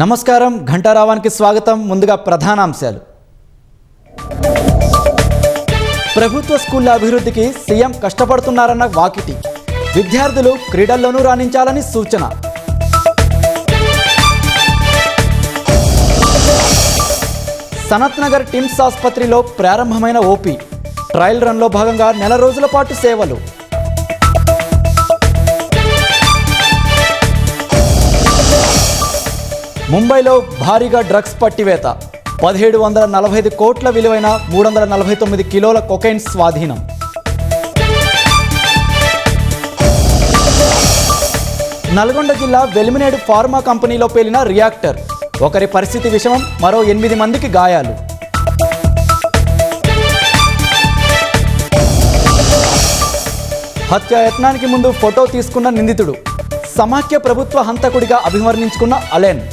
నమస్కారం, ఘంటారావానికి స్వాగతం. ముందుగా ప్రధానాంశాలు. ప్రభుత్వ స్కూళ్ల అభివృద్ధికి సీఎం కష్టపడుతున్నారన్న వాకిటి. విద్యార్థులు క్రీడల్లోనూ రాణించాలని సూచన. సనత్ నగర్ టిమ్స్ ఆసుపత్రిలో ప్రారంభమైన ఓపీ. ట్రయల్ రన్లో భాగంగా నెల రోజుల పాటు సేవలు. ముంబైలో భారీగా డ్రగ్స్ పట్టివేత. 1745 కోట్ల విలువైన 349 కిలోల కొకైన్ స్వాధీనం. నల్గొండ జిల్లా వెలిమినేడు ఫార్మా కంపెనీలో పేలిన రియాక్టర్. ఒకరి పరిస్థితి విషమం, మరో 8 మందికి గాయాలు. హత్యాయత్నానికి ముందు ఫోటో తీసుకున్న నిందితుడు. సమాఖ్య ప్రభుత్వ హంతకుడిగా అభివర్ణించుకున్న అలెన్.